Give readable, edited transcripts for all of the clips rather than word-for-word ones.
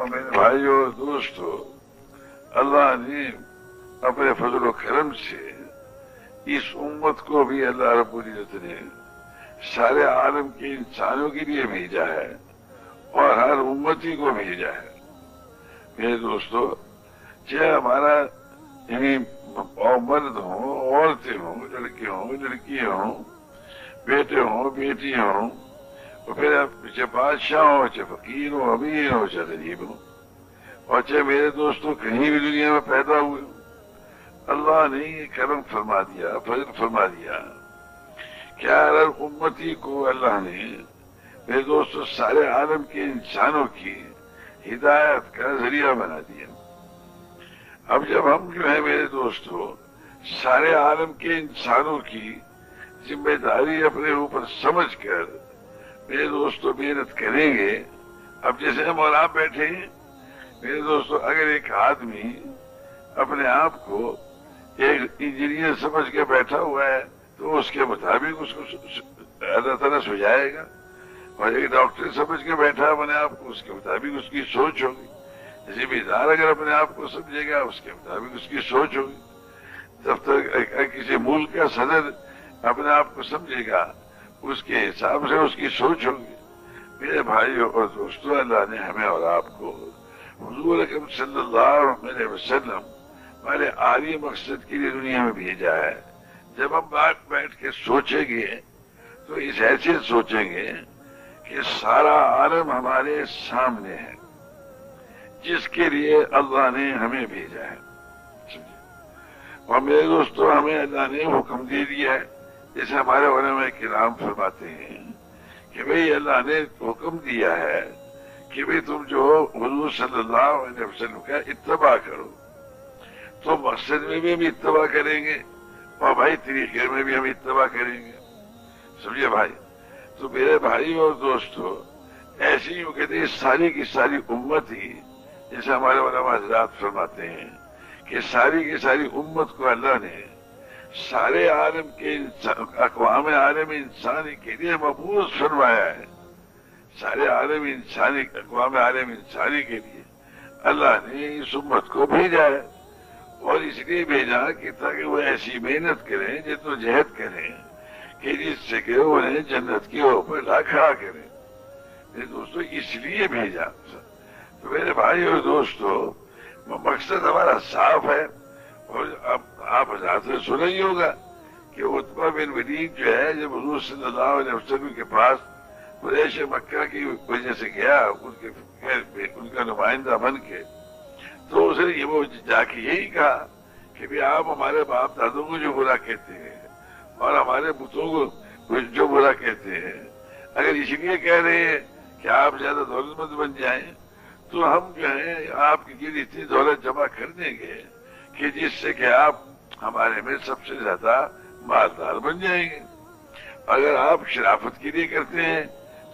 اور میرے بھائیوں اور دوستو، اللہ نے اپنے فضل و کرم سے اس امت کو بھی اللہ رب العزت نے سارے عالم کے انسانوں کے لیے بھیجا ہے اور ہر امتی کو بھیجا ہے۔ میرے دوستو، چاہے ہمارا یعنی مرد ہوں، عورتیں ہوں، لڑکے ہوں، لڑکیاں ہوں، بیٹے ہوں، بیٹی ہوں، اور پھر چاہے بادشاہ ہو، چاہے فقیر ہو، امیر ہو، چاہے غریب ہو، اور چاہے میرے دوستوں کہیں بھی دنیا میں پیدا ہوئے ہوں، اللہ نے یہ کرم فرما دیا، فضل فرما دیا کہ ہر امتی کو اللہ نے میرے دوستوں سارے عالم کے انسانوں کی ہدایت کا ذریعہ بنا دیا۔ اب جب ہم جو ہے میرے دوستوں سارے عالم کے انسانوں کی ذمہ داری اپنے اوپر سمجھ کر میرے دوستوں محنت کریں گے، اب جیسے ہم اور آپ بیٹھے ہیں میرے دوستوں، اگر ایک آدمی اپنے آپ کو ایک انجینئر سمجھ کے بیٹھا ہوا ہے تو اس کے مطابق اس کو اللہ تعالیٰ سجائے گا، اور ایک ڈاکٹر سمجھ کے بیٹھا اپنے آپ کو اس کے مطابق اس کی سوچ ہوگی۔ ذمہ اگر اپنے آپ کو سمجھے گا اس کے مطابق اس کی سوچ ہوگی۔ جب تک کسی ملک کا صدر اپنے آپ کو سمجھے گا اس کے حساب سے اس کی سوچ ہوگی۔ میرے بھائیوں اور دوستوں، اللہ نے ہمیں اور آپ کو حضور اکرم صلی اللہ علیہ وسلم ہمارے عالی مقصد کے لیے دنیا میں بھیجا ہے۔ جب ہم بیٹھ کے سوچیں گے تو اس حیثیت سوچیں گے کہ سارا عالم ہمارے سامنے ہے جس کے لیے اللہ نے ہمیں بھیجا ہے۔ اور میرے دوستوں، ہمیں اللہ نے حکم دے دیا ہے، جیسے ہمارے علماء کرام فرماتے ہیں کہ بھئی اللہ نے حکم دیا ہے کہ بھئی تم جو حضور صلی اللہ علیہ وسلم کا اتباع کرو، تو مقصد میں بھی ہم اتباع کریں گے اور بھائی طریقے میں بھی ہم اتباع کریں گے۔ سمجھے بھائی؟ تو میرے بھائی اور دوستو، ایسی یوں کہتے ہیں ساری کی ساری امت ہی، جیسے ہمارے علماء حضرات فرماتے ہیں کہ ساری کی ساری امت کو اللہ نے سارے عالم کے اقوام عالم انسانی کے لیے مبعوث فرمایا ہے۔ سارے عالم انسانی، اقوام عالم انسانی کے لیے اللہ نے اس امت کو بھیجا ہے، اور اس لیے بھیجا کہ تاکہ وہ ایسی محنت کریں، جدوجہد کریں کہ جس سے کہ انہیں جنت کے اوپر لا کھڑا کریں۔ میرے دوستو، اس لیے بھیجا۔ تو میرے بھائی اور دوستو، مقصد ہمارا صاف ہے، اور اب آپ حضرات نے سنا ہی ہوگا کہ عتبہ بن ولید جو ہے جب حضور صلی اللہ علیہ وسلم کے پاس قریش مکہ کی وجہ سے گیا ان کا نمائندہ بن کے، تو اس نے وہ جا کے یہی کہا کہ بھی آپ ہمارے باپ دادوں کو جو برا کہتے ہیں اور ہمارے بتوں کو جو برا کہتے ہیں، اگر اس لیے کہہ رہے ہیں کہ آپ زیادہ دولت مند بن جائیں تو ہم جو ہے آپ کے لیے اتنی دولت جمع کر دیں گے کہ جس سے کہ آپ ہمارے میں سب سے زیادہ مالدار بن جائیں گے۔ اگر آپ شرافت کے لیے کرتے ہیں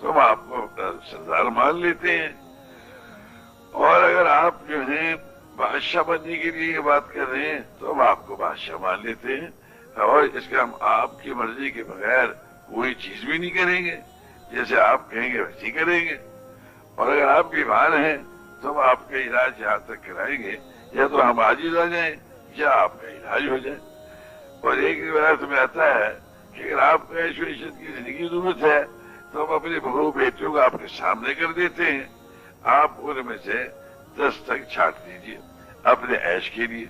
تو ہم آپ کو سردار مان لیتے ہیں، اور اگر آپ جو ہیں بادشاہ بننے کے لیے یہ بات کر رہے ہیں تو ہم آپ کو بادشاہ مان لیتے ہیں، اور اس کا ہم آپ کی مرضی کے بغیر کوئی چیز بھی نہیں کریں گے، جیسے آپ کہیں گے ویسے کریں گے۔ اور اگر آپ بیمار ہیں تو ہم آپ کا علاج یہاں تک کرائیں گے، یا تو ہم عاجز آ جائیں یا آپ کا علاج ہو جائے۔ اور ایک روایت میں آتا ہے کہ اگر آپ کو عیش و عشرت کی زندگی کی ضرورت ہے تو ہم اپنے بہو بیٹیوں کو آپ کے سامنے کر دیتے ہیں، آپ ان میں سے 10 تک چھانٹ دیجیے اپنے عیش کے لیے۔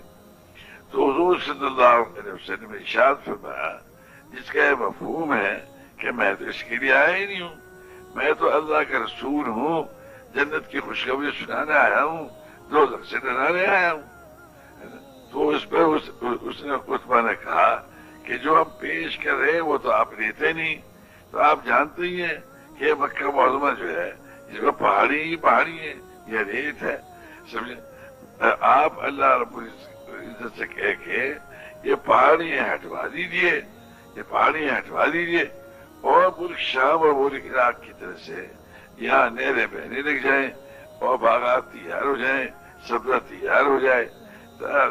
تو حضور صلی اللہ علیہ وسلم نے ارشاد فرمایا، جس کا یہ مفہوم ہے کہ میں تو اس کے لیے آیا ہی نہیں ہوں، میں تو اللہ کا رسول ہوں، جنت کی خوشخبری سنانے آیا ہوں، دوزخ سے ڈرانے آیا ہوں۔ تو اس پر اس نے عتبہ نے کہا کہ جو ہم پیش کر رہے ہیں وہ تو آپ لیتے نہیں، تو آپ جانتے ہی ہیں کہ مکہ معظمہ جو ہے اس میں پہاڑی ہی پہاڑی ہے، یہ ریت ہے، سمجھے؟ آپ اللہ رب العزت سے کہہ کے یہ پہاڑیاں ہٹوا دیجیے، یہ پہاڑیاں ہٹوا دیجیے، اور ملک شام اور ملک عراق کی طرف سے یہاں نہریں بہنے لگ جائیں اور باغات تیار ہو جائیں، سبزہ تیار ہو جائے،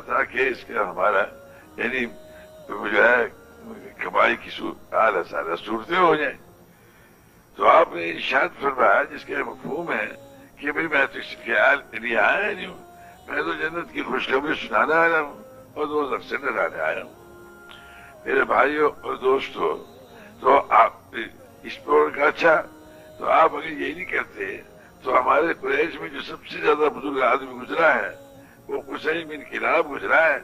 تاکہ اس کا ہمارا یعنی جو ہے کمائی کی اعلیٰ سارا صورتیں ہو جائیں۔ تو آپ نے ارشاد فرمایا، جس کا مفہوم ہے کہ بھائی میں تو اس خیال لیے آیا نہیں ہوں، میں تو جنت کی خوشخبری سنانا آیا ہوں اور دو لفظ سے ڈرانے آیا ہوں۔ میرے بھائیوں اور دوستوں، تو آپ اس پر کا اچھا تو آپ اگر یہ نہیں کرتے تو ہمارے قریش میں جو سب سے زیادہ بزرگ آدمی گزرا ہے وہ حسین بن کلاب گزرا ہے،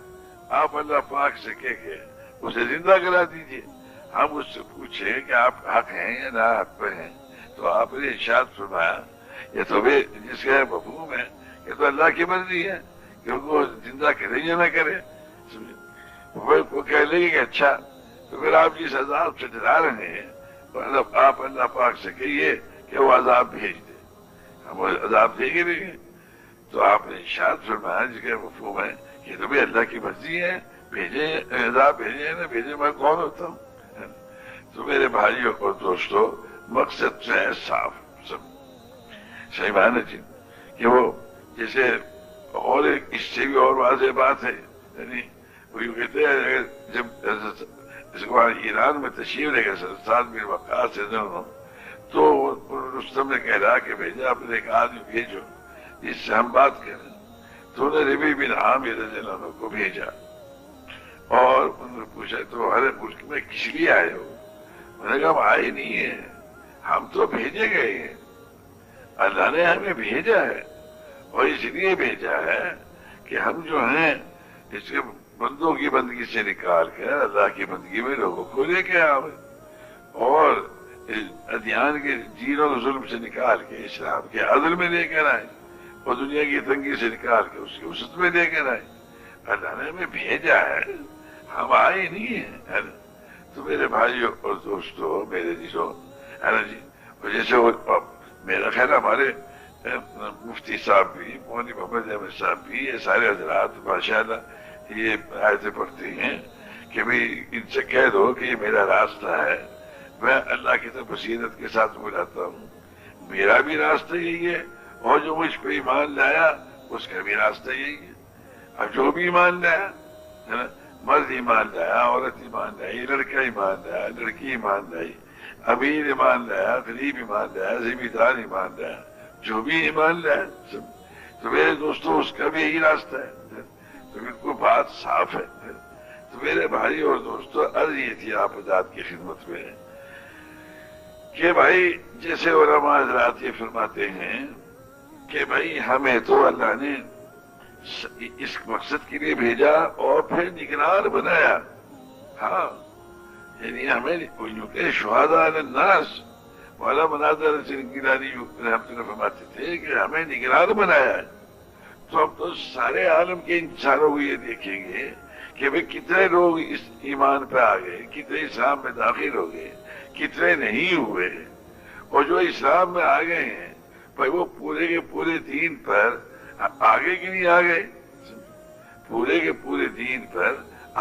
آپ اللہ پاک سے کہہ کے اسے زندہ کرا دیجئے۔ ہم اس سے پوچھیں کہ آپ حق ہیں یا نہ حق پہ ہیں، تو آپ نے ارشاد فرمایا یہ تو بھی جس کا مفہوم ہے یہ تو اللہ کی مرضی ہے کہ ان کو زندہ کرے یا نہ کرے۔ وہ کہہ لیں گے کہ اچھا تو پھر آپ جس عذاب سے ڈرا رہے ہیں آپ اللہ پاک سے کہیے کہ وہ عذاب بھیج دے، ہم وہ عذاب دیں گے نہیں۔ تو آپ نے ارشاد فرمایا جس کا مفہوم ہے کہ تو بھی اللہ کی مرضی ہے، بھیجے عذاب بھیجے نہ بھیجے میں کون ہوتا ہوں۔ تو میرے بھائیوں اور دوستوں، مقصد سے ہے صاف سب صحیح معنی جی کہ وہ جیسے اور ایک اس سے بھی اور واضح بات ہے، یعنی وہ یوں کہتے ہیں جب اس کو ایران میں تشریف لے گئے سعد بن وقاص سے تو رستم نے کہا کہ بھیجا اپنے ایک آدمی بھیجو جس سے ہم بات کریں، تو انہوں نے ربیع بن عامر رضی اللہ عنہ کو بھیجا اور انہوں نے پوچھا تو ہر ملک میں کس لیے آئے ہو؟ انہوں نے کہا ہم آئے نہیں ہیں، ہم تو بھیجے گئے ہیں، اللہ نے ہمیں بھیجا ہے اور اس لیے بھیجا ہے کہ ہم جو ہیں اس کے بندوں کی بندگی سے نکال کر اللہ کی بندگی میں لوگوں کو لے کے آئے اور ادیان کے جین اور ظلم سے نکال کے اسلام کے عدل میں لے کر آئے اور دنیا کی تنگی سے نکال کے اس کی وسعت میں لے کر آئے۔ اللہ نے ہمیں بھیجا ہے، ہم آئے نہیں ہیں۔ تو میرے بھائیوں اور دوستوں، میرے جیسو ہے نا جی، جیسے میرا خیال ہمارے مفتی صاحب بھی، مولوی محمد احمد صاحب بھی، یہ سارے حضرات ماشاءاللہ یہ آیتیں پڑھتے ہیں کہ بھئی ان سے کہہ دو کہ یہ میرا راستہ ہے، میں اللہ کی طرف بصیرت کے ساتھ بلاتا ہوں، میرا بھی راستہ یہی ہے اور جو مجھ پہ ایمان لایا اس کا بھی راستہ یہی ہے۔ اب جو بھی ایمان لایا ہے نا، مرد ایمان لایا، عورت ایمان لائی، لڑکا ایمان لایا، لڑکی ایمان لائی، امیر ایمان لایا، غریب ایمان لایا، ذمہ دار ایمان لایا، جو بھی ایمان لایا سب، تو میرے دوستوں اس کا بھی یہی راستہ ہے، تو بالکل بات صاف ہے۔ تو میرے بھائی اور دوستوں، عرض یہ تھی آپ حضرات کی خدمت میں کہ بھائی جیسے علماء حضرات یہ فرماتے ہیں کہ بھائی ہمیں تو اللہ نے اس مقصد کے لیے بھیجا اور پھر نگران بنایا، ہاں یعنی ہمیں یوں کہ شہداء علی الناس والا مناظر گیلانی رحمۃ اللہ فرماتے تھے کہ ہمیں نگران بنایا ہے، تو ہم تو سارے عالم کے انسانوں کو یہ دیکھیں گے کہ بھئی کتنے لوگ اس ایمان پہ آ گئے، کتنے اسلام میں داخل ہو گئے، کتنے نہیں ہوئے، اور جو اسلام میں آ گئے ہیں بھائی وہ پورے کے پورے دین پر آگے کی نہیں آگے، پورے کے پورے دین پر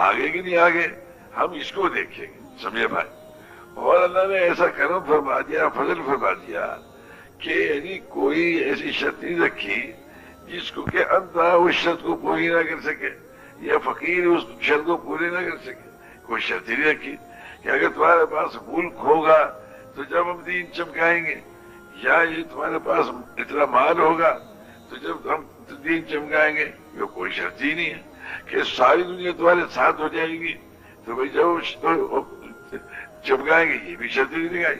آگے کی نہیں آگے، ہم اس کو دیکھیں گے، سمجھے بھائی۔ اور اللہ نے ایسا کرم فرما دیا، فضل فرما دیا کہ یعنی کوئی ایسی شرط نہیں رکھی جس کو کہ اندھا اس شرط کو پوری نہ کر سکے یا فقیر اس شرط کو پوری نہ کر سکے، کوئی شرط نہیں رکھی کہ اگر تمہارے پاس ملک ہوگا تو جب ہم دین چمکائیں گے، یا یہ تمہارے پاس اتنا مال ہوگا تو جب ہم دین چمکائیں گے، یہ کوئی شرط ہی نہیں ہے کہ ساری دنیا تمہارے ساتھ ہو جائے گی تو بھائی جب چمکائیں گے، یہ بھی شرط نہیں لگائی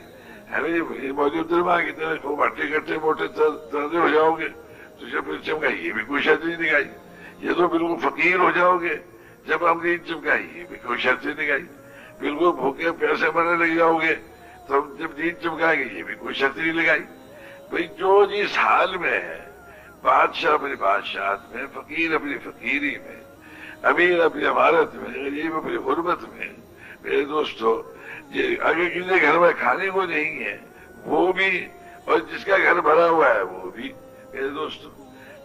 ہے موجود درما کی طرح خوب ہٹے کٹے موٹے تازے ہو جاؤ گے تو جب چمکائے، یہ بھی کوئی شرط نہیں لگائی، یہ تو بالکل فقیر ہو جاؤ گے جب ہم دین چمکائیں، یہ بھی کوئی شرط نہیں لگائی، بالکل بھوکے پیسے مرنے لگ جاؤ گے تو ہم جب دین چمکائیں گے، یہ بھی کوئی شرط نہیں لگائی۔ بھائی جو جس حال میں ہے، بادشاہ اپنی بادشاہت میں، فقیر اپنی فقیری میں، امیر اپنی عمارت میں، غریب اپنی غربت میں، میرے دوستو اگر کسی گھر میں کھانے کو نہیں ہے وہ بھی، اور جس کا گھر بھرا ہوا ہے وہ بھی، میرے دوستو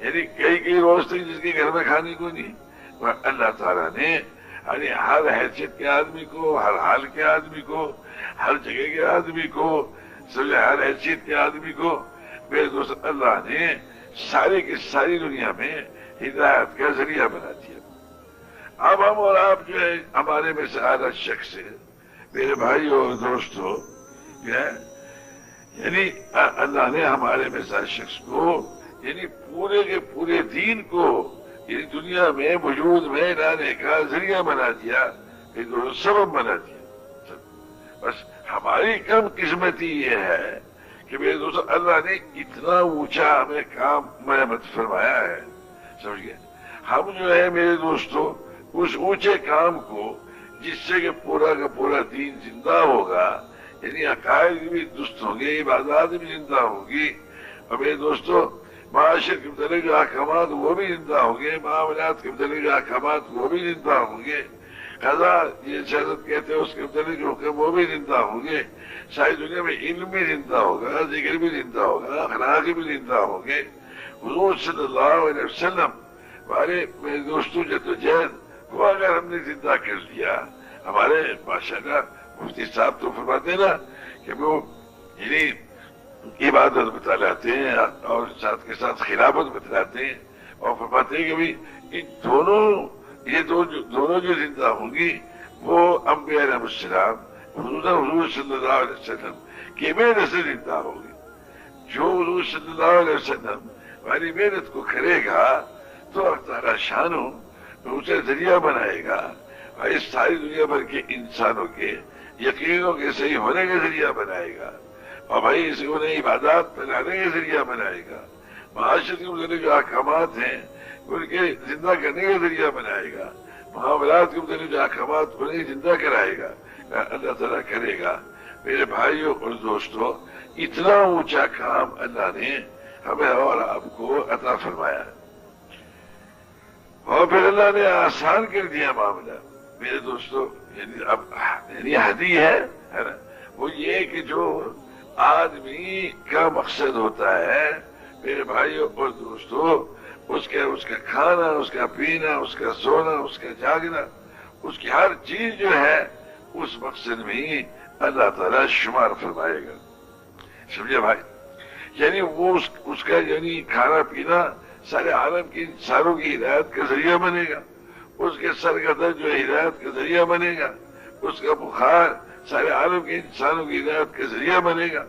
یعنی کئی روز تک جس کے گھر میں کھانے کو نہیں، وہ اللہ تعالیٰ نے یعنی ہر حیثیت کے آدمی کو، ہر حال کے آدمی کو، ہر جگہ کے آدمی کو، ہر حیثیت کے آدمی کو، میرے دوست اللہ نے ساری کی ساری دنیا میں ہدایت کا ذریعہ بنا دیا۔ اب ہم اور آپ جو ہے ہمارے میں سے اعلیٰ شخص ہے، میرے بھائی اور دوستو، یعنی اللہ نے ہمارے میں سے شخص کو یعنی پورے کے پورے دین کو یعنی دنیا میں وجود میں لانے کا ذریعہ بنا دیا، ایک سبب بنا دیا۔ بس ہماری کم قسمتی یہ ہے کہ میرے دوستو اللہ نے اتنا اونچا ہمیں کام مرمت فرمایا ہے، سمجھ گئے؟ ہم جو ہے میرے دوستو اس اونچے کام کو جس سے کہ پورا کا پورا دین زندہ ہوگا، یعنی عقائد بھی درست ہوں گے، عبادات بھی زندہ ہوں گی، اور میرے دوستو معاشر کے متعلق احکامات وہ بھی زندہ ہوں گے، معاملات کے متعلق احکامات وہ بھی زندہ ہوں گے، قضا یہ سیاست کہتے ہیں اس کے متعلق حکم وہ بھی زندہ ہوں گے، ساری دنیا میں علم بھی زندہ ہوگا، ذکر بھی زندہ ہوگا، اخلاق بھی زندہ ہوں گے۔ حضور صلی اللہ علیہ وسلم ہمارے میرے دوستوں جدوجہد کو اگر ہم نے زندہ کر دیا، ہمارے ماشاءاللہ مفتی صاحب تو فرماتے نا کہ وہ یعنی عبادت بتلاتے ہیں اور ساتھ کے ساتھ خلافت بتلاتے ہیں، اور فرماتے ہیں کہ بھی ان دونوں جو زندہ ہوں گی وہ انبیاء علیہ السلام حضور صلی اللہ علیہ وسلم کی محنت سے زندہ ہوگی۔ جو حضور صلی اللہ علیہ وسلم ہماری محنت کو کرے گا تو اللہ تعالیٰ شانوں اسے ذریعہ بنائے گا، اور اس ساری دنیا بھر کے انسانوں کے یقینوں کے صحیح ہونے کا ذریعہ بنائے گا، اور بھائی اسے انہیں عبادات پھیلانے کا ذریعہ بنائے گا، معاشرت کے متعلق جو احکامات ہیں ان کے زندہ کرنے کا ذریعہ بنائے گا، معاملات کے متعلق جو احکامات انہیں زندہ کرائے گا، اللہ تعالیٰ کرے گا۔ میرے بھائیوں اور دوستوں، اتنا اونچا کام اللہ نے ہمیں اور آپ کو عطا فرمایا، اور پھر اللہ نے آسان کر دیا معاملہ۔ میرے دوستوں یعنی حدیث ہے نا، وہ یہ کہ جو آدمی کا مقصد ہوتا ہے میرے بھائیوں اور دوستوں، اس کا کھانا، اس کا پینا، اس کا سونا، اس کا جاگنا، اس کی ہر چیز جو ہے اس مقصد میں ہی اللہ تعالیٰ شمار فرمائے گا، سمجھے بھائی؟ یعنی وہ اس کا یعنی کھانا پینا سارے عالم کی انسانوں کی ہدایت کا ذریعہ بنے گا، اس کے سر کا درد جو ہدایت کا ذریعہ بنے گا، اس کا بخار سارے عالم کے انسانوں کی ہدایت کا ذریعہ بنے گا،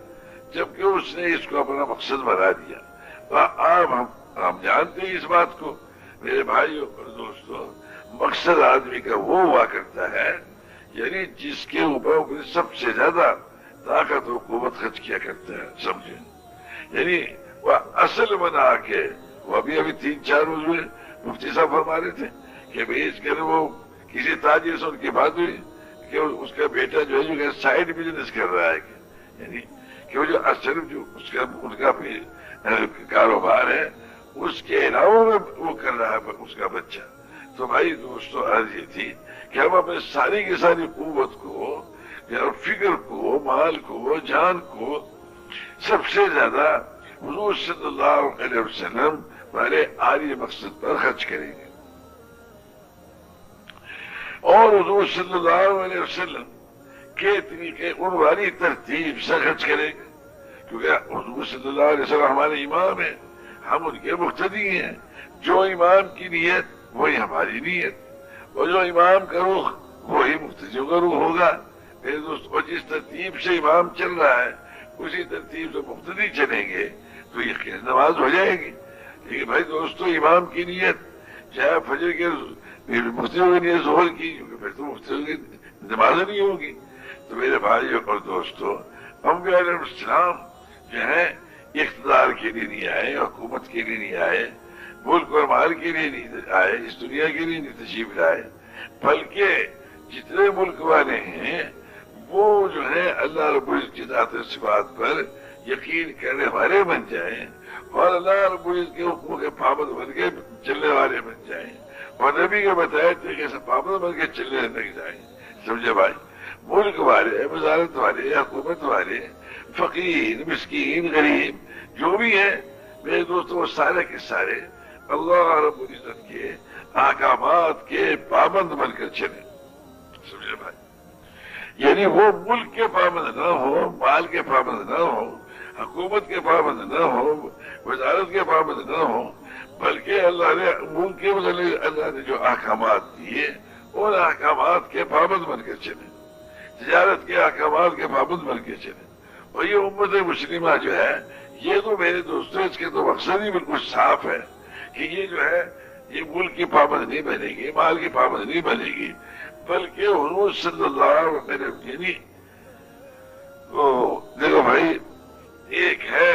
جبکہ اس نے اس کو اپنا مقصد بنا دیا۔ اب ہم جانتے ہیں اس بات کو میرے بھائیوں اور دوستوں، مقصد آدمی کا وہ ہوا کرتا ہے یعنی جس کے اوپر سب سے زیادہ طاقت و قوت خرچ کیا کرتا ہے، سمجھے؟ یعنی وہ اصل بنا کے وہ ابھی 3-4 روز میں مفتی صاحب فرما رہے تھے کہ بھئی اس کے وہ کسی تاجر سے ان کی بات ہوئی کہ اس کا بیٹا جو ہے جو سائڈ بزنس کر رہا ہے، یعنی کہ وہ جو اصل جو ان کا کاروبار ہے اس کے علاوہ میں وہ کر رہا ہے اس کا بچہ۔ تو بھائی دوستو عرض یہ تھی کہ ہم اپنے ساری کی ساری قوت کو، فکر کو، مال کو، جان کو سب سے زیادہ حضور صلی اللہ علیہ وسلم والے عالی مقصد پر خرچ کریں گے، اور حضور صلی اللہ علیہ وسلم کے طریقے ان والی ترتیب سے خرچ کریں گے، کیونکہ حضور صلی اللہ علیہ وسلم ہمارے امام ہیں، ہم ان کے مقتدی ہیں۔ جو امام کی نیت وہی ہماری نیت، اور جو امام کا رخ وہی مقتدیوں کا رخ ہوگا میرے دوست، اور جس ترتیب سے امام چل رہا ہے اسی ترتیب سے مقتدی چلیں گے تو یقین نماز ہو جائے گی۔ لیکن بھائی دوستو امام کی نیت چاہے فجر کے مقتدیوں کی نیت ظہر کی، کیونکہ پھر تو مقتدیوں کی نماز نہیں ہوگی۔ تو میرے بھائیوں اور دوستو، انبیاء علیہ السلام جو ہے اقتدار کے لیے نہیں آئے، حکومت کے لیے نہیں آئے، ملک اور مال کے لیے نہیں آئے، اس دنیا کے لیے نہیں تشریف لائے، بلکہ جتنے ملک والے ہیں وہ جو ہے اللہ رب العزت کی ذات و صفات پر یقین کرنے والے بن جائیں، اور اللہ رب العزت کے حکموں کے پابند بن کے چلنے والے بن جائیں، اور نبی کے بتائے طریقے سے پابند بن کے چلنے لگ جائیں، سمجھے بھائی؟ ملک والے، وزارت والے، حکومت والے، فقیر، مسکین، غریب جو بھی ہیں میرے دوستوں، وہ سارے کے سارے اللہ رب العزت کے احکامات کے پابند بن کر چلے، سمجھے بھائی؟ یعنی وہ ملک کے پابند نہ ہو، مال کے پابند نہ ہو، حکومت کے پابند نہ ہو، وزارت کے پابند نہ ہو، بلکہ اللہ نے ملک کے متعلق اللہ نے جو احکامات دیے ان احکامات کے پابند بن کر چلے، تجارت کے احکامات کے پابند بن کے چلے۔ اور یہ امت مسلمہ جو ہے یہ تو میرے دوستوں اس کے تو مقصد ہی بالکل صاف ہے کہ یہ جو ہے یہ ملک کی پابند نہیں بنے گی، مال کی پابند نہیں بنے گی، بلکہ حضور صلی اللہ علیہ وسلم یعنی دیکھو بھائی، ایک ہے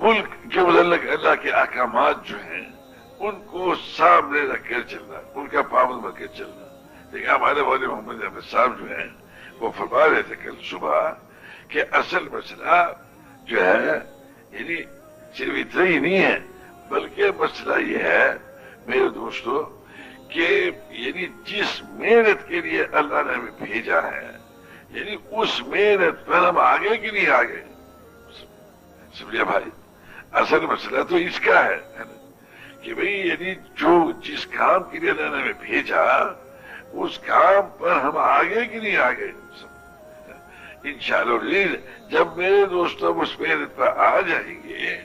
ملک کے متعلق اللہ کے احکامات جو ہیں ان کو سامنے رکھ کر چلنا، ان کا پابند بن کے چلنا۔ لیکن ہمارے والد محمد احمد صاحب جو ہیں وہ فرما رہے تھے کل صبح کہ اصل مسئلہ جو ہے یعنی صرف اتنا ہی نہیں ہے، بلکہ مسئلہ یہ ہے میرے دوستو کہ یعنی جس محنت کے لیے اللہ نے ہمیں بھیجا ہے، یعنی اس محنت پر ہم آگے کہ نہیں آگے، سمجھے بھائی؟ اصل مسئلہ تو اس کا ہے کہ بھئی یعنی جس کام کے لیے اللہ نے ہمیں بھیجا اس کام پر ہم آگے کہ نہیں آگے۔ انشاءاللہ جب میرے دوستوں اس محنت پر آ جائیں گے،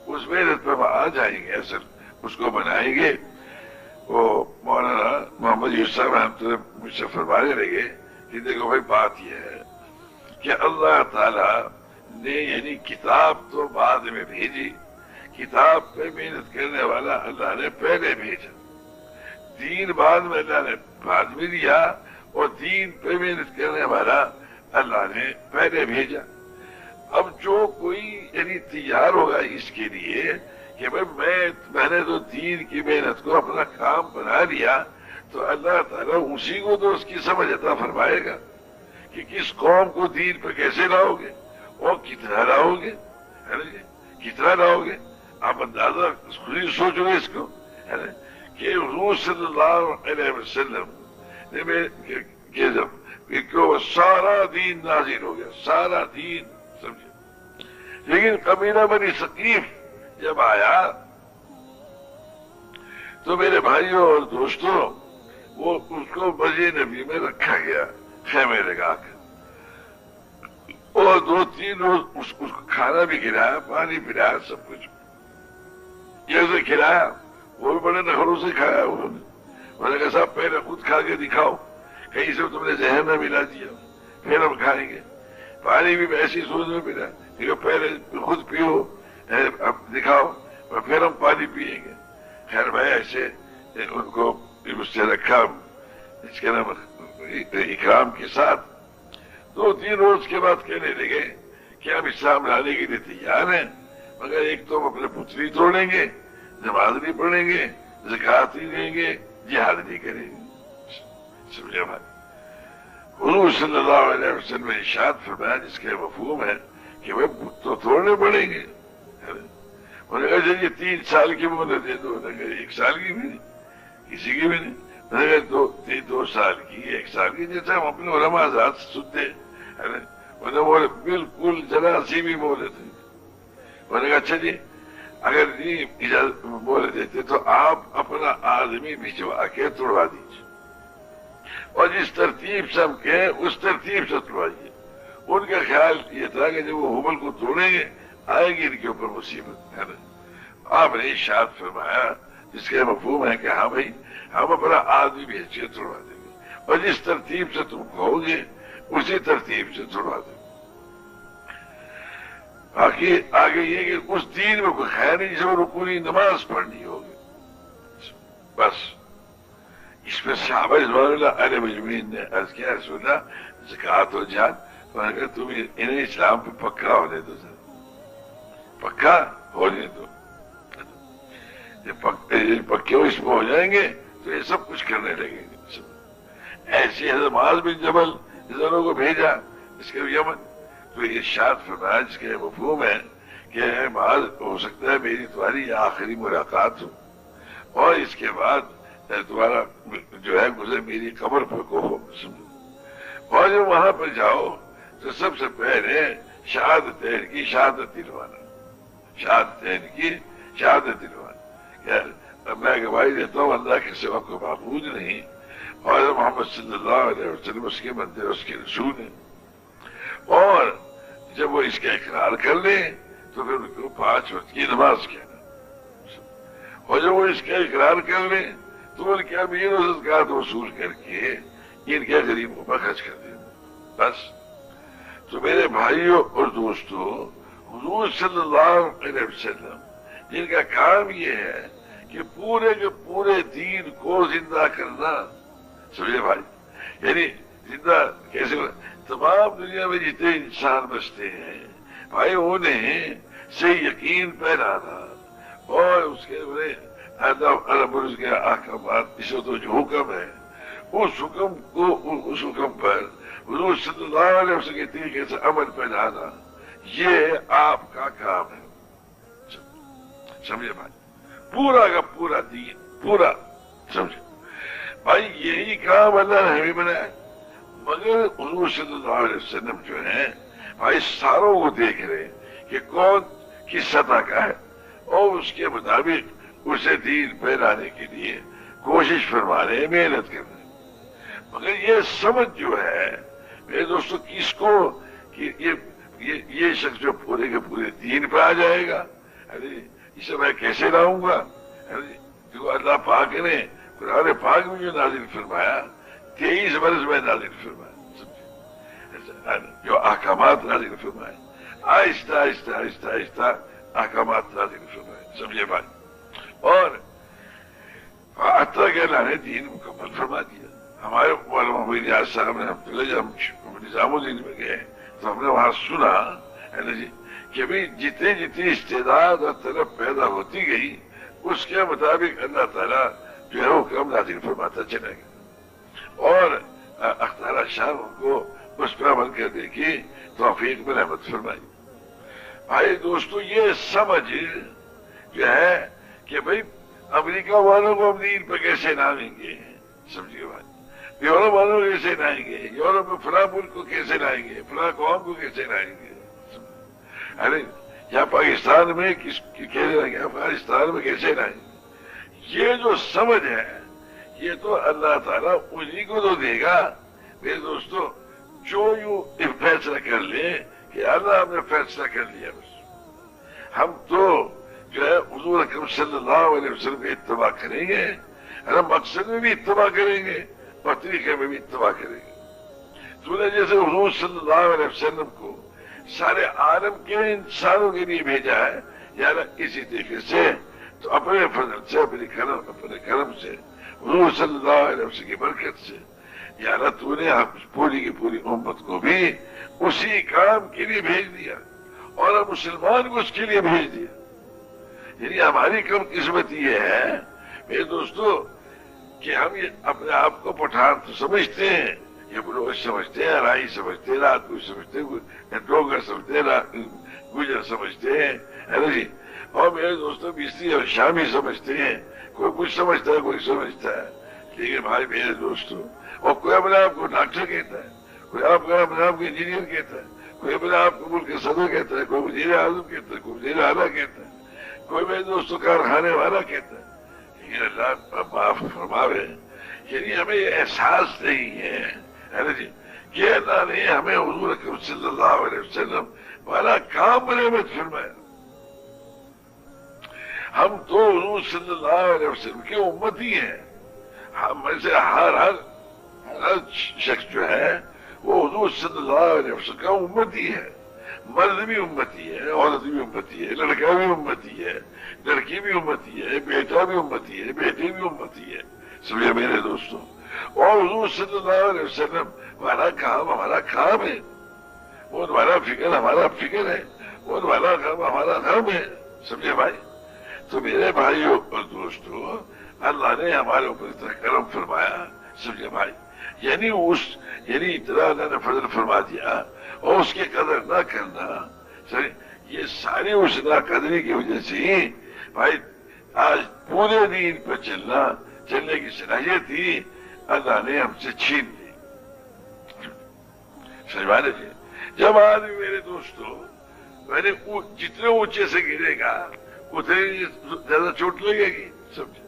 اس محنت پر ہم آ جائیں گے، اصل اس کو بنائیں گے۔ وہ مولانا محمد یوسف رحمۃ اللہ مجھ سے فرمانے لگے کہ دیکھو بھائی بات یہ ہے کہ اللہ تعالی نے یعنی کتاب تو بعد میں بھیجی، کتاب پہ محنت کرنے والا اللہ نے پہلے بھیجا، دین بعد میں اللہ نے بعد میں دیا، اور دین پہ محنت کرنے والا اللہ نے پہلے بھیجا۔ اب جو کوئی یعنی تیار ہوگا اس کے لیے کہ بھائی میں نے تو دین کی محنت کو اپنا کام بنا لیا، تو اللہ تعالیٰ اسی کو تو اس کی سمجھ عطا فرمائے گا کہ کس قوم کو دین پہ کیسے لاؤ گے اور کتنا لاؤ گے، ہے نا جی؟ کتنا لاؤ گے آپ اندازہ خود ہی سوچو گے اس کو، ہے نا کہ حضور صلی اللہ علیہ وسلم نے سارا دین نازل ہو گیا، سارا دین، سمجھے؟ لیکن قبیلہ بنی ثقیف جب آیا تو میرے بھائیوں اور دوستوں وہ اس کو مسجد نبی میں رکھا گیا خیمے لگا کر، اور 2-3 روز اس کو کھانا بھی کھلایا، پانی پلایا، سب کچھ جیسے کھلایا، وہ بھی بڑے نخروں سے کھایا انہوں نے کہا صاحب پہلے خود کھا کے دکھاؤ، کہیں سے تم نے زہر نہ ملا دیا، پھر ہم کھائیں گے۔ پانی بھی ایسی سوچ میں ملا کہ پہلے خود پیو، اب دکھاؤ، اور پھر ہم پانی پیئیں گے۔ خیر بھائی ایسے ان کو اس سے رکھا، اس کے نام اکرام کے ساتھ۔ 2-3 روز کے بعد کہنے لگے کہ ہم اسلام لانے کے لیے تیار ہیں، مگر ایک تو ہم اپنے پتری توڑیں گے، نماز نہیں پڑھیں گے، زکوٰۃ نہیں دیں گے، جہاد نہیں کریں گے۔ سمجھے بھائی؟ حضور صلی اللہ علیہ وسلم نے ارشاد فرمایا جس کے مفہوم ہے کہ وہ تو توڑنے پڑیں گے۔ انہوں نے کہا یہ 3 سال کی مہلت دے دو، انہوں نے کہا 1 سال کی بھی نہیں، کسی کی بھی نہیں، انہوں نے کہا 2 سال کی، 1 سال کی، جیسے ہم اپنے علماء حضرات سے سنتے ہیں۔ انہوں نے بالکل ذرا سی بھی مہلت نہیں۔ انہوں نے کہا اچھا جی اگر نہیں اجازت بول دیتے تو آپ اپنا آدمی بھجوا کے توڑوا دیجیے، اور جس ترتیب سے ہم کہیں اس ترتیب سے توڑوائیے۔ ان کا خیال یہ تھا کہ جب وہ حبل کو توڑیں گے آئے گی ان کے اوپر مصیبت، ہے نا؟ آپ نے ارشاد فرمایا جس کے مفہوم ہے کہ ہاں بھائی ہم اپنا آدمی بھیج کے توڑوا دیں گے، اور جس ترتیب سے تم کہو گے اسی ترتیب سے توڑوا دیں گے۔ باقی آگے یہ کہ اس دین میں کوئی خیر نہیں جسے وہ پوری نماز پڑھنی ہوگی، بس۔ اس پہ صحابہ رضوان اللہ علیہ مجمعین نے عرض کیا رسول اللہ زکوٰۃ و جہاد، انہوں نے کہا تم انہیں اسلام پہ پکا ہونے دو، پکا ہونے دو، جب پکے اس میں ہو جائیں گے تو یہ سب کچھ کرنے لگیں گے۔ ایسے حضرت معاذ بن جبل جنوں کو بھیجا اس کے یمن، تو ارشاد فرمایا جس کے مفہوم ہے کہ معاذ ہو سکتا ہے میری تمہاری آخری ملاقات ہو، اور اس کے بعد تمہارا جو ہے گزر میری قبر پر کو ہو، اور جب وہاں پر جاؤ تو سب سے پہلے شہادتین کی شہادت دلوانا، شہادتین کی شہادت دلوانا۔ میں گواہی دیتا ہوں اللہ کے سوا کوئی معبود نہیں، اور محمد صلی اللہ علیہ وسلم اس کے بندے اس کے رسول ہیں، اور جب وہ اس کا اقرار کر لیں تو پھر ان کو 5 وقت کی نماز کہنا، اور جب وہ اس کا اقرار کر لیں تو ان کے امیر و زکوٰۃ وصول کر کے ان کے غریبوں پر خرچ کر دیں، بس۔ تو میرے بھائیوں اور دوستوں، حضور صلی اللہ علیہ وسلم جن کا کام یہ ہے کہ پورے کے پورے دین کو زندہ کرنا، سمجھے بھائی، یعنی زندہ کیسے، تمام دنیا میں جتنے انسان بستے ہیں بھائی انہیں صحیح یقین پہنانا اور اس کے اس کے احکامات، اس تو جو حکم ہے اس حکم کو، اس حکم پر حضور صلی اللہ علیہ وسلم کے طریقے سے عمل پہنانا، یہ آپ کا کام ہے، سمجھے بھائی، پورا کا پورا دین، پورا، سمجھے بھائی، یہی کام اللہ نے ہمیں بنایا، مگر حضور صلی اللہ علیہ وسلم جو ہے بھائی ساروں کو دیکھ رہے کہ کون کس سطح کا ہے اور اس کے مطابق اسے دین پھیلانے کے لیے کوشش فرما رہے ہیں، محنت کر رہے ہیں، مگر یہ سمجھ جو ہے میرے دوستوں کس کو کہ یہ شخص جو پورے کے پورے دین پہ آ جائے گا، ارے اسے میں کیسے لاؤں گا، جو اللہ پاک نے قرآن پاک میں جو نازل فرمایا 23 برس میں نازل فرمایا، جو احکامات نازل فرمائے، آہستہ آہستہ آہستہ آہستہ احکامات نازل فرمائے، سمجھے بھائی، اور حتیٰ کہ اللہ نے دین مکمل فرما دیا۔ ہمارے مولانا محمد نیاز صاحب نے جب ہم نظام الدین میں گئے تو ہم نے وہاں سنا ہے نا جی کہ بھائی جتنی جتنی استعداد اور طلب پیدا ہوتی گئی اس کے مطابق اللہ تعالیٰ جو ہے وہ حکم نازل فرماتا چلے گا، اور اختیار شاہ کو اس پہ عمل کرنے کی توفیق میں رحمت فرمائی۔ بھائی دوستو، یہ سمجھ جو ہے کہ بھائی امریکہ والوں کو ہم دین پہ کیسے لائیں گے، سمجھیے بھائی، یورپ والوں کو کیسے لائیں گے، یورپ میں فلاں ملک کو کیسے لائیں گے، فلاں قوم کو کیسے لائیں گے، ارے یہاں پاکستان میں کیسے لائیں گے، افغانستان میں کیسے لائیں گے، یہ جو سمجھ ہے یہ تو اللہ تعالیٰ انہی کو تو دے گا میرے دوستو جو یوں فیصلہ کر لے کہ اللہ ہم نے فیصلہ کر لیا، بس ہم تو جو ہے حضور اکرم صلی اللہ علیہ وسلم کی اتباع کریں گے، ہم مقصد میں بھی اتباع کریں گے اور طریقے میں بھی اتباع کریں گے۔ تو نے جیسے حضور صلی اللہ علیہ وسلم کو سارے عالم کے انسانوں کے لیے بھیجا ہے، یعنی اسی طریقے سے تو اپنے فضل سے، اپنے کرم سے، حضور صلی اللہ علیہ وسلم کی برکت سے، یعنی تو نے پوری کی پوری امت کو بھی اسی کام کے لیے بھیج دیا اور ہم مسلمان کو اس کے لیے بھیج دیا۔ یعنی ہماری کم قسمت یہ ہے میرے دوستو کہ ہم یہ اپنے آپ کو پٹھان تو سمجھتے ہیں، یہ بلوچ سمجھتے ہیں، رائی سمجھتے ہیں، راجپوت سمجھتے ہیں، ڈوگر سمجھتے ہیں، گجر سمجھتے ہیں، ہے نا جی، اور میرے دوستوں مصری اور شامی سمجھتے ہیں، کوئی کچھ سمجھتا ہے، کوئی سمجھتا ہے، لیکن بھائی میرے دوستوں، اور کوئی اپنے آپ کو ڈاکٹر کہتا ہے، کوئی اپنے آپ کو انجینئر کہتا ہے، کوئی اپنے آپ کو ملک صدر کہتا ہے، کوئی وزیر اعظم کہتا ہے، کوئی وزیر اعلیٰ کہتا ہے، کوئی میرے دوستوں کارخانے والا کہتا ہے، لیکن اللہ معاف فرماوے، یعنی ہمیں یہ احساس نہیں ہے نا جی کہ اللہ نے ہمیں حضور اکرم صلی اللہ علیہ وسلم والا کام نعمت فرمایا۔ ہم تو حضور صلی اللہ علیہ وسلم کی امتی ہیں، ہم میں سے ہر شخص جو ہے وہ حضور صلی اللہ علیہ وسلم کا امتی ہے، مرد بھی امتی ہے، عورت بھی امتی ہے، لڑکا بھی امتی ہے، لڑکی بھی امتی ہے، بیٹا بھی امتی ہے، بیٹی بھی امتی ہے، سمجھے میرے دوستوں، اور حضور صلی اللہ علیہ وسلم ہمارا کام ہمارا کام ہے، وہ تمہارا فکر ہمارا فکر ہے، وہ تمہارا کام ہمارا کام ہے، سمجھے بھائی۔ تو میرے بھائیوں اور دوستوں، اللہ نے ہمارے اوپر اتنا کرم فرمایا، سمجھے بھائی، یعنی اتنا اللہ نے فضل فرما دیا اور اس کی قدر نہ کرنا، یہ ساری اس ناقدری کی وجہ سے ہی بھائی آج پورے دین پر چلنے کی صلاحیت ہی اللہ نے ہم سے چھین لی، سمجھوانے جی۔ جب آدمی میرے دوستوں جتنے اونچے سے گرے گا اتنی زیادہ چوٹ لگے گی، سمجھے۔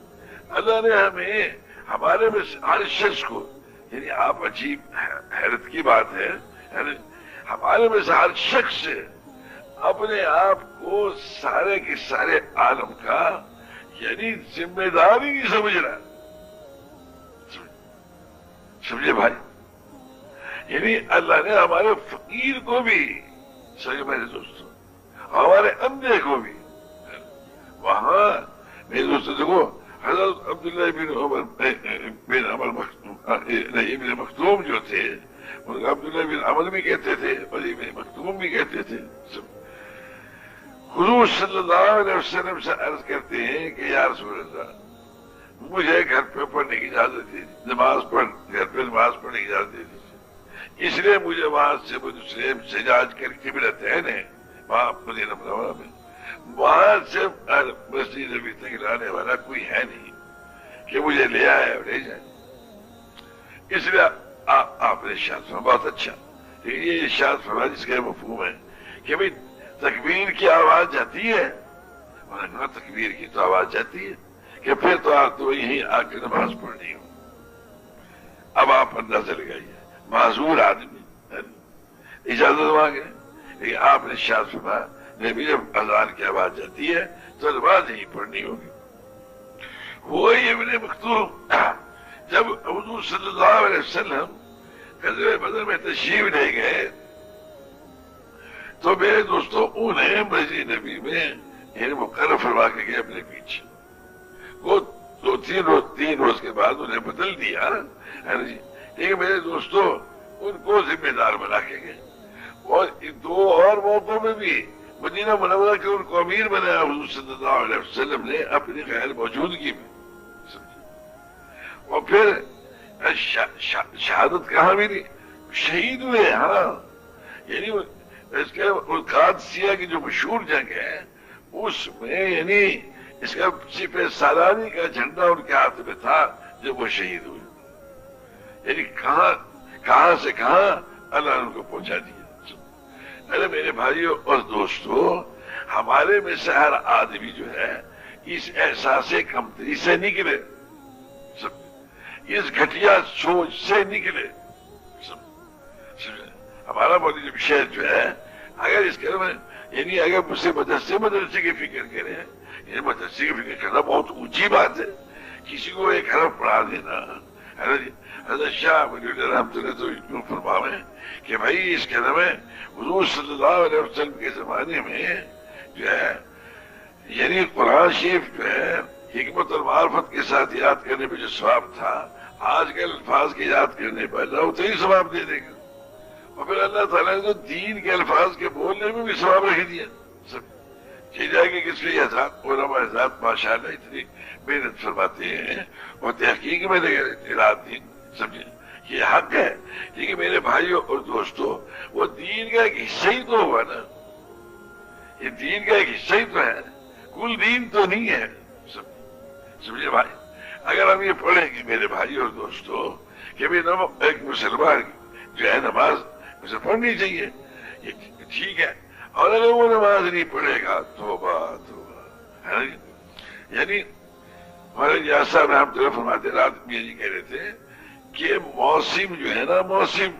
اللہ نے ہمیں ہمارے میں ہر شخص کو، یعنی آپ عجیب حیرت کی بات ہے، ہمارے میں سے ہر شخص سے اپنے آپ کو سارے کے سارے عالم کا یعنی ذمہ داری نہیں سمجھ رہا، سمجھے بھائی، یعنی اللہ نے ہمارے فقیر کو بھی، صحیح میرے دوستوں، ہمارے اندھے کو بھی، وہاں میرے دوستوں دیکھو حضرت عبداللہ ابن مختوم جو تھے، ان کو عبداللہ بن عمر بھی کہتے تھے اور ابن مختوم بھی کہتے تھے. حضور صلی اللہ علیہ وسلم سے عرض کرتے ہیں کہ یا رسول اللہ مجھے گھر پہ پڑھنے کی اجازت دی، گھر پہ نماز پڑھنے کی اجازت دی، اس لیے مجھے وہاں سے مسلم سجاج کر قبلت ہے وہاں مدینہ منورہ میں، وہاں سے مسجد نبی تک لانے والا کوئی ہے نہیں کہ مجھے لے آئے اور لے جائے. اس لیے آپ نے ارشاد فرمایا بہت اچھا، یہ ارشاد فرمایا جس کا مفہوم ہے کہ بھئی تکبیر کی آواز جاتی ہے، تکبیر کی تو آواز جاتی ہے کہ پھر تو آپ تو یہیں آ کے نماز پڑھنی ہو. اب آپ اندازہ لگائیے معذور آدمی اجازت مانگے، لیکن آپ نے ارشاد فرمایا نبی جب اذان کی آواز جاتی ہے تو نماز ہی پڑھنی ہوگی. وہی ابن مختوم جب حضور صلی اللہ علیہ وسلم غزوہ بدر میں تشریف لے گئے تو میرے دوستوں انہیں مسجد نبی میں یعنی مقرر فرما کے گئے اپنے پیچھے. وہ تین روز کے بعد انہیں بدل دیا، لیکن میرے دوستوں ان کو ذمہ دار بنا کے گئے. اور دو اور موقعوں میں بھی مدینہ منورہ کے ان کو امیر بنایا حضور صلی اللہ علیہ وسلم نے اپنی غیر موجودگی میں. اور پھر شہادت کہاں ملی؟ شہید ہوئے. ہاں یعنی اس کے قادسیہ کی جو مشہور جنگ ہے اس میں یعنی اس کا سپہ سالاری کا جھنڈا ان کے ہاتھ میں تھا جب وہ شہید ہوئے. یعنی کہاں سے کہاں اللہ نے ان کو پہنچا دیا. ارے میرے بھائیوں اور دوستوں، ہمارے میں سے ہر آدمی جو ہے اس احساس کمتری سے نکلے، اس گھٹیا سوچ سے نکلے. ہمارا مولانا شہر جو ہے اگر اس کے میں یعنی اگر مجھ سے مدرسے کی فکر کریں، یعنی مدرسے کی فکر کرنا بہت اونچی بات ہے. کسی کو ایک حرف پڑھا دینا، حضرت شاہ ولی اللہ رحمۃ اللہ تو یوں فرماویں کہ بھائی اس کے میں حضور صلی اللہ علیہ وسلم کے زمانے میں جو ہے یعنی قرآن شریف جو ہے حکمت اور معرفت کے ساتھ یاد کرنے پہ جو ثواب تھا، آج کل الفاظ کے یاد کرنے پر اللہ تو ہی ثواب دے دے گا. اور پھر اللہ تعالیٰ نے تو دین کے الفاظ کے بولنے میں بھی ثواب رکھ دیا. چل جائے گی کس لیے علماء حضرات ماشاء اللہ اتنی محنت فرماتے ہیں اور تحقیق میں لگے رہتے رات دن. سمجھے یہ حق ہے، لیکن میرے بھائیوں اور دوستوں وہ دین کا ایک حصہ ہی تو ہوا نا، یہ دین کا ایک حصہ ہی تو ہے، کل دین تو نہیں ہے. سمجھے بھائی، اگر ہم یہ پڑھیں گے میرے بھائی اور دوستوں کہ ایک مسلمان جو ہے نماز اسے پڑھنی چاہیے، یہ ٹھیک ہے، اور اگر وہ نماز نہیں پڑھے گا توبہ توبہ. یعنی ہمارے ریاض صاحب رحمۃ اللہ فرماتے رات میں یہ کہہ رہے تھے کہ موسم جو ہے نا، موسم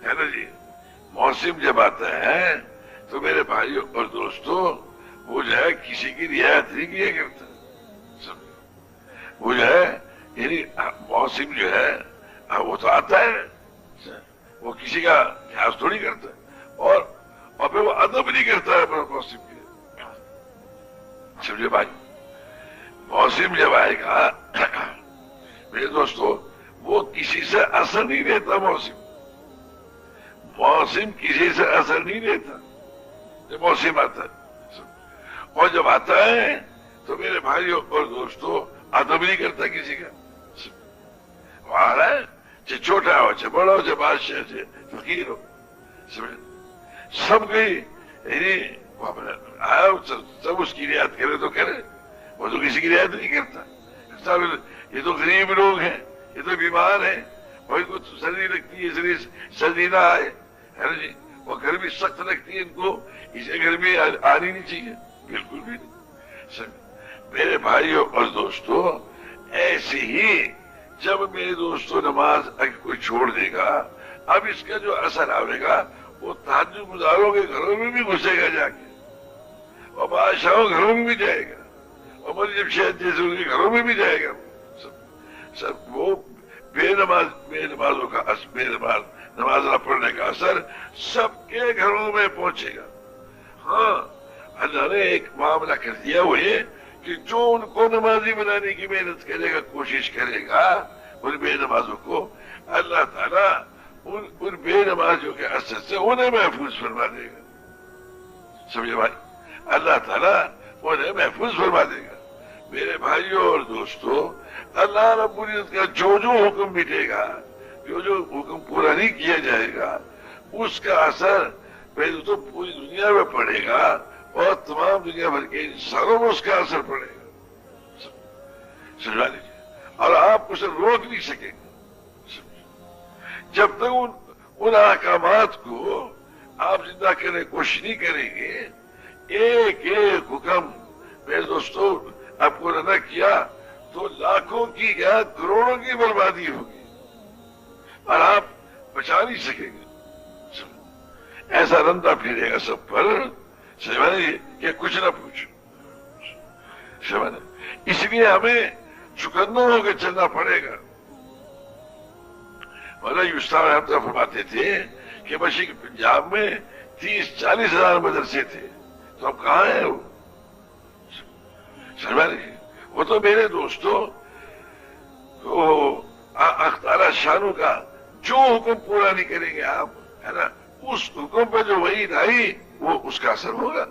ہے نا جی، موسم جب آتا ہے تو میرے بھائیوں اور دوستوں وہ جو ہے کسی کی رعایت نہیں کیا کرتا. وہ جو ہے یعنی موسم جو ہے وہ تو آتا ہے، وہ کسی کا لحاظ تھوڑی کرتا ہے، اور پھر وہ ادب نہیں کرتا ہے موسم کے. سمجھے بھائی، موسم جب آئے گا میرے دوستوں وہ کسی سے اثر نہیں لیتا. موسم کسی سے اثر نہیں لیتا جب موسم آتا ہے، اور جب آتا ہے تو میرے بھائیوں اور دوستوں ادب نہیں کرتا کسی کا. وہ آ رہا ہے چاہے چھوٹا ہو چاہے بڑا ہو چاہے بادشاہ چاہے فقیر ہو، سب گئی آیا سب اس کی رعایت کرے تو کرے، وہ تو کسی کی رعایت نہیں کرتا. یہ تو غریب لوگ ہیں، یہ تو بیمار ہیں، وہی کو سردی لگتی ہے، اس لیے سردی نہ آئے ہے نا جی. وہ گرمی سخت لگتی ہے ان کو، اسے گرمی آنی نہیں چاہیے، بالکل بھی نہیں. میرے بھائیوں اور دوستوں ایسے ہی جب میرے دوستوں نماز اگر کوئی چھوڑ دے گا، اب اس کا جو اثر آئے گا وہ تہجد گزاروں کے گھروں میں بھی گھسے گا جا کے، اور بادشاہوں گھروں میں بھی جائے گا، اور مریم شہد جیسے ان کے گھروں میں بھی جائے گا. سب وہ بے نمازوں کا نماز نہ پڑھنے کا اثر سب کے گھروں میں پہنچے گا۔ ہاں اللہ نے ایک معاملہ کر دیا، وہ یہ کہ جو ان کو نمازی بنانے کی محنت کرے گا، کوشش کرے گا، ان بے نمازوں کو اللہ تعالیٰ ان بے نمازوں کے اثر سے انہیں محفوظ فرما دے گا۔ سمجھے بھائی، اللہ تعالیٰ انہیں محفوظ فرما دے گا۔ میرے بھائیوں اور دوستوں، اللہ رب العزت کا جو جو حکم مٹے گا، جو جو حکم پورا نہیں کیا جائے گا، اس کا اثر پہلے تو پوری دنیا میں پڑے گا اور تمام دنیا بھر کے انسانوں میں اس کا اثر پڑے گا۔ سمجھا لیجیے، اور آپ اسے روک نہیں سکیں گے جب تک ان احکامات کو آپ زندہ کرنے کی کوشش نہیں کریں گے۔ ایک ایک حکم میرے دوستوں آپ کو نہ کیا تو لاکھوں کی کیا کروڑوں کی بربادی ہوگی اور آپ بچا نہیں سکیں گے۔ ایسا رندہ پھیرے گا سب پر، سمجھے کہ کچھ نہ پوچھو۔ سمجھے اس لیے ہمیں چکنا ہو کے چلنا پڑے گا۔ مولانا یوسف صاحب فرماتے تھے کہ مشرق پنجاب میں 30-40 ہزار مدرسے تھے، تو اب کہاں ہیں وہ؟ سمجھ رہے ہیں؟ وہ تو میرے دوستوں اختارہ شانوں کا جو حکم پورا نہیں کریں گے آپ، ہے نا، اس حکم پہ جو وحید آئی وہ اس کا اثر ہوگا۔